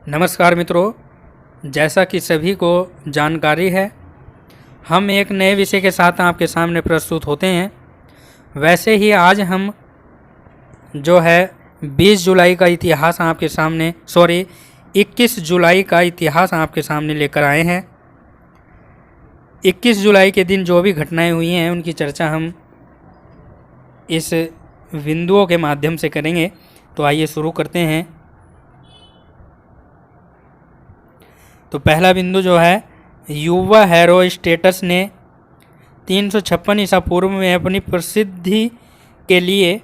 नमस्कार मित्रों, जैसा कि सभी को जानकारी है, हम एक नए विषय के साथ आपके सामने प्रस्तुत होते हैं। वैसे ही आज हम जो है 20 जुलाई का इतिहास आपके सामने 21 जुलाई का इतिहास आपके सामने लेकर आए हैं। 21 जुलाई के दिन जो भी घटनाएं हुई हैं उनकी चर्चा हम इस बिंदुओं के माध्यम से करेंगे। तो आइए शुरू करते हैं। तो पहला बिंदु जो है, युवा हेरोस्ट्रेटस ने 356 ईसा पूर्व में अपनी प्रसिद्धि के लिए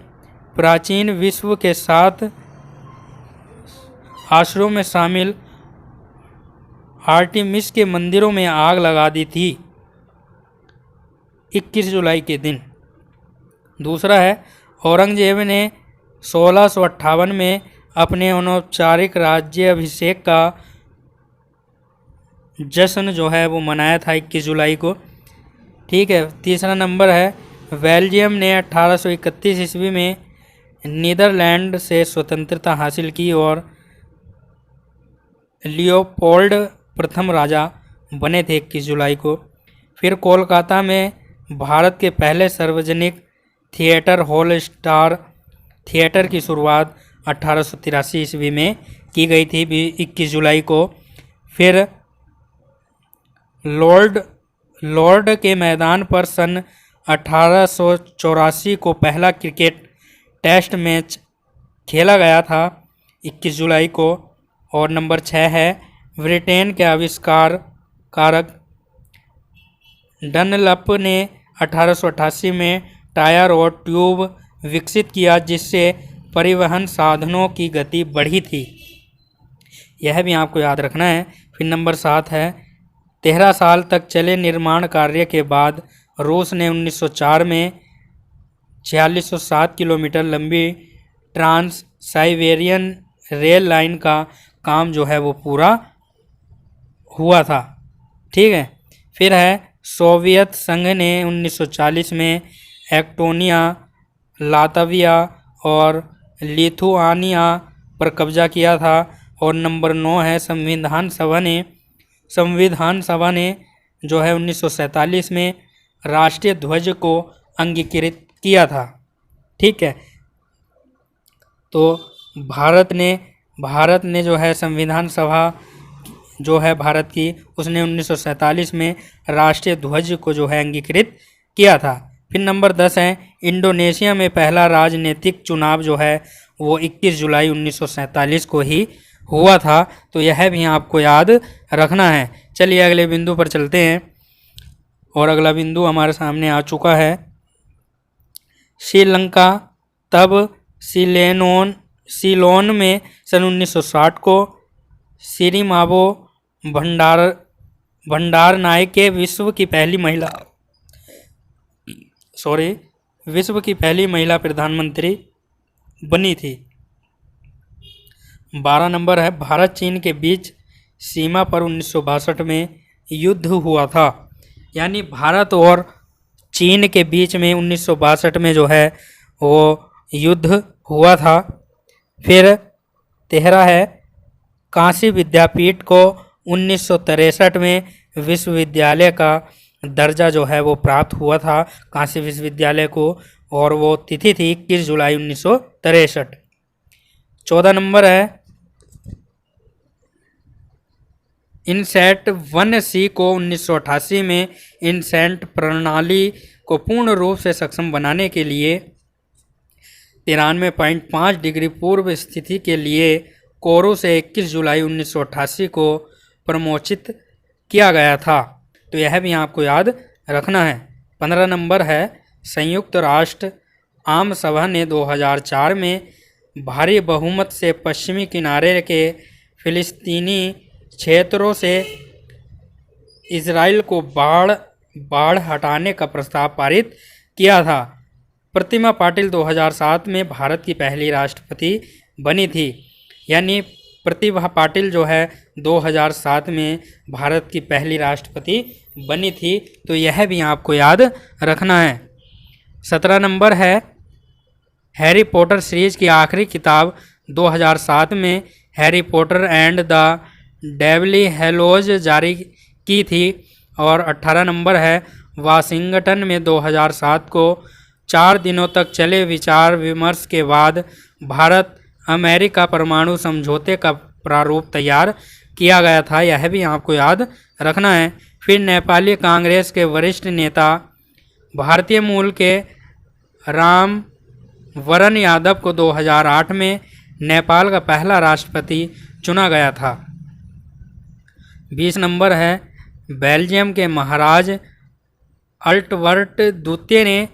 प्राचीन विश्व के 7 आश्रयों में शामिल आर्टेमिस के मंदिरों में आग लगा दी थी 21 जुलाई के दिन। दूसरा है, औरंगजेब ने 1658 में अपने अनौपचारिक राज्याभिषेक का जश्न जो है वो मनाया था 21 जुलाई को। ठीक है। तीसरा नंबर है, बेल्जियम ने 1831 ईस्वी में नीदरलैंड से स्वतंत्रता हासिल की और लियोपोल्ड प्रथम राजा बने थे 21 जुलाई को। फिर कोलकाता में भारत के पहले सार्वजनिक थिएटर हॉल स्टार थिएटर की शुरुआत 1883 ईस्वी में की गई थी 21 जुलाई को। फिर लॉर्ड के मैदान पर सन 1884 को पहला क्रिकेट टेस्ट मैच खेला गया था 21 जुलाई को। और नंबर 6 है, ब्रिटेन के आविष्कार कारक डनलप ने 1888 में टायर और ट्यूब विकसित किया, जिससे परिवहन साधनों की गति बढ़ी थी। यह भी आपको याद रखना है। फिर नंबर 7 है, 13 साल तक चले निर्माण कार्य के बाद रूस ने 1904 में 4607 किलोमीटर लंबी ट्रांस साइबेरियन रेल लाइन का काम जो है वो पूरा हुआ था। ठीक है। फिर है, सोवियत संघ ने 1940 में एस्टोनिया, लातविया और लिथुआनिया पर कब्जा किया था। और नंबर 9 है, संविधान सभा ने जो है 1947 में राष्ट्रीय ध्वज को अंगीकृत किया था। ठीक है। तो भारत ने जो है संविधान सभा जो है भारत की, उसने 1947 में राष्ट्रीय ध्वज को जो है अंगीकृत किया था। फिर नंबर 10 है, इंडोनेशिया में पहला राजनीतिक चुनाव जो है वो 21 जुलाई 1947 को ही हुआ था। तो यह भी आपको याद रखना है। चलिए अगले बिंदु पर चलते हैं। और अगला बिंदु हमारे सामने आ चुका है, श्रीलंका तब सीलोन में सन 1960 को सिरिमाबो भंडारनायके विश्व की पहली महिला प्रधानमंत्री बनी थी। 12 नंबर है, भारत चीन के बीच सीमा पर 1962 में युद्ध हुआ था। यानी भारत और चीन के बीच में 1962 में जो है वो युद्ध हुआ था। फिर 13 है, काशी विद्यापीठ को 1963 में विश्वविद्यालय का दर्जा जो है वो प्राप्त हुआ था काशी विश्वविद्यालय को, और वो तिथि थी 21 जुलाई 1963। 14 नंबर है, इनसैट 1C को 1988 में इनसैट प्रणाली को पूर्ण रूप से सक्षम बनाने के लिए 93.5 डिग्री पूर्व स्थिति के लिए कोरू से 21 जुलाई 1988 को प्रमोचित किया गया था। तो यह भी आपको याद रखना है। 15 नंबर है, संयुक्त राष्ट्र आम सभा ने 2004 में भारी बहुमत से पश्चिमी किनारे के फिलिस्तीनी क्षेत्रों से इजराइल को बाढ़ हटाने का प्रस्ताव पारित किया था। प्रतिमा पाटिल 2007 में भारत की पहली राष्ट्रपति बनी थी। यानी प्रतिभा पाटिल जो है 2007 में भारत की पहली राष्ट्रपति बनी थी। तो यह भी आपको याद रखना है। 17 नंबर है, हैरी पॉटर सीरीज की आखिरी किताब 2007 में हैरी पॉटर एंड द डेवली हैलोज जारी की थी। और 18 नंबर है वाशिंगटन में 2007 को 4 दिनों तक चले विचार विमर्श के बाद भारत अमेरिका परमाणु समझौते का प्रारूप तैयार किया गया था। यह भी आपको याद रखना है। फिर नेपाली कांग्रेस के वरिष्ठ नेता भारतीय मूल के राम वरण यादव को 2008 में नेपाल का पहला राष्ट्रपति चुना गया था। 20 नंबर है बेल्जियम के महाराज अल्टबर्ट द्वितीय ने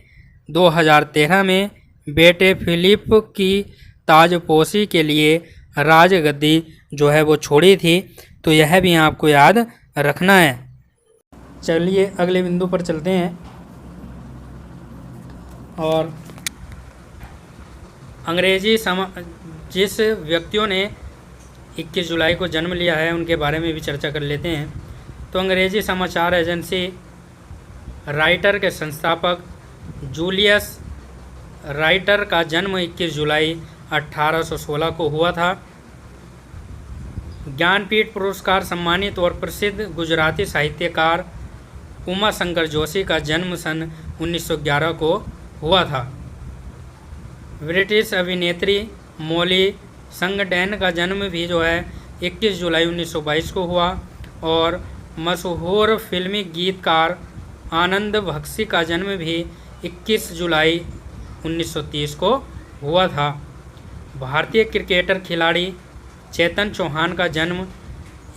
2013 में बेटे फिलिप की ताजपोशी के लिए राजगद्दी जो है वो छोड़ी थी। तो यह भी आपको याद रखना है। चलिए अगले बिंदु पर चलते हैं। और अंग्रेजी जिस व्यक्तियों ने 21 जुलाई को जन्म लिया है उनके बारे में भी चर्चा कर लेते हैं। तो अंग्रेजी समाचार एजेंसी राइटर के संस्थापक जूलियस राइटर का जन्म 21 जुलाई 1816 को हुआ था। ज्ञानपीठ पुरस्कार सम्मानित और प्रसिद्ध गुजराती साहित्यकार उमा शंकर जोशी का जन्म सन 1911 को हुआ था। ब्रिटिश अभिनेत्री मॉली संगडेन का जन्म भी जो है 21 जुलाई 1922 को हुआ। और मशहूर फिल्मी गीतकार आनंद बख्शी का जन्म भी 21 जुलाई 1930 को हुआ था। भारतीय क्रिकेटर खिलाड़ी चेतन चौहान का जन्म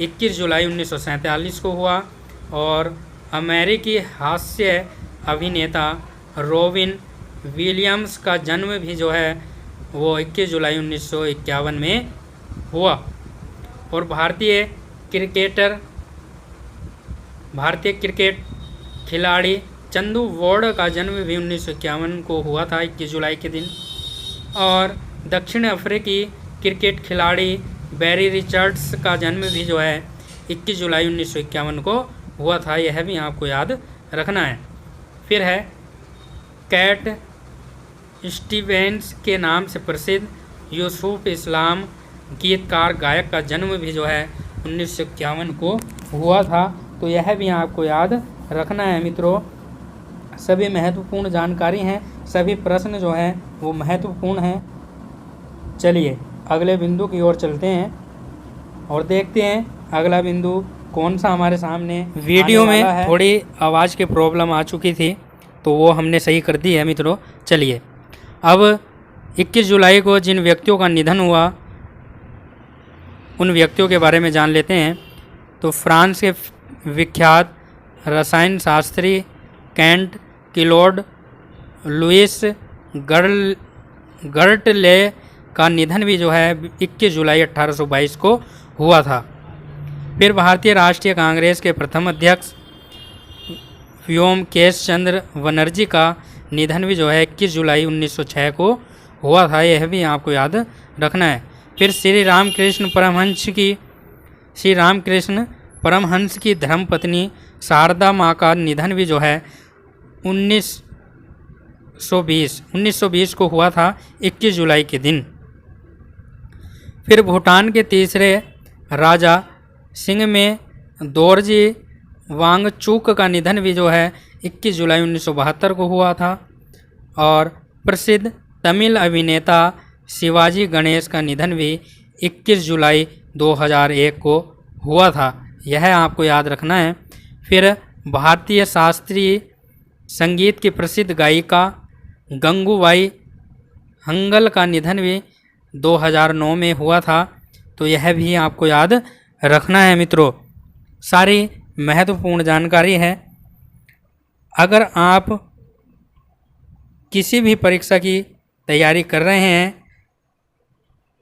21 जुलाई 1947 को हुआ। और अमेरिकी हास्य अभिनेता रॉबिन विलियम्स का जन्म भी जो है वो 21 जुलाई 1951 में हुआ। और भारतीय क्रिकेट खिलाड़ी चंदू वॉर्ड का जन्म भी 1951 को हुआ था 21 जुलाई के दिन। और दक्षिण अफ्रीकी क्रिकेट खिलाड़ी बैरी रिचर्ड्स का जन्म भी जो है 21 जुलाई 1951 को हुआ था। यह भी आपको याद रखना है। फिर है कैट स्टीवेंस के नाम से प्रसिद्ध यूसुफ इस्लाम गीतकार गायक का जन्म भी जो है 1951 को हुआ था। तो यह भी आपको याद रखना है मित्रों। सभी महत्वपूर्ण जानकारी हैं, सभी प्रश्न जो हैं वो महत्वपूर्ण हैं। चलिए अगले बिंदु की ओर चलते हैं और देखते हैं अगला बिंदु कौन सा हमारे सामने। वीडियो में थोड़ी आवाज़ की प्रॉब्लम आ चुकी थी तो वो हमने सही कर दी है मित्रों। चलिए अब 21 जुलाई को जिन व्यक्तियों का निधन हुआ उन व्यक्तियों के बारे में जान लेते हैं। तो फ्रांस के विख्यात रसायन शास्त्री कैंट किलोड लुइस गर्टले का निधन भी जो है 21 जुलाई 1822 को हुआ था। फिर भारतीय राष्ट्रीय कांग्रेस के प्रथम अध्यक्ष व्योमकेश चंद्र बनर्जी का निधन भी जो है 21 जुलाई 1906 को हुआ था। यह भी आपको याद रखना है। फिर श्री रामकृष्ण परमहंस की धर्मपत्नी शारदा माँ का निधन भी जो है 1920 को हुआ था 21 जुलाई के दिन। फिर भूटान के तीसरे राजा सिंह में दोरजी वांगचुक का निधन भी जो है 21 जुलाई 1972 को हुआ था। और प्रसिद्ध तमिल अभिनेता शिवाजी गणेश का निधन भी 21 जुलाई 2001 को हुआ था। यह आपको याद रखना है। फिर भारतीय शास्त्रीय संगीत की प्रसिद्ध गायिका गंगूबाई हंगल का निधन भी 2009 में हुआ था। तो यह भी आपको याद रखना है मित्रों। सारी महत्वपूर्ण जानकारी है। अगर आप किसी भी परीक्षा की तैयारी कर रहे हैं,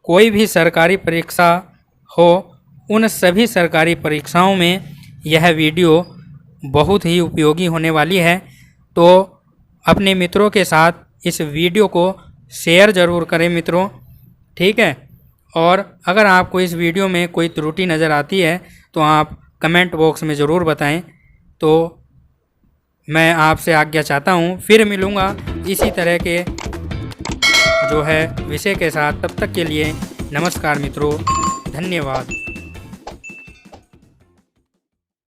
कोई भी सरकारी परीक्षा हो, उन सभी सरकारी परीक्षाओं में यह वीडियो बहुत ही उपयोगी होने वाली है। तो अपने मित्रों के साथ इस वीडियो को शेयर ज़रूर करें मित्रों, ठीक है। और अगर आपको इस वीडियो में कोई त्रुटि नज़र आती है तो आप कमेंट बॉक्स में ज़रूर बताएं। तो मैं आपसे आज्ञा चाहता हूं, फिर मिलूँगा इसी तरह के जो है विषय के साथ। तब तक के लिए नमस्कार मित्रों। धन्यवाद।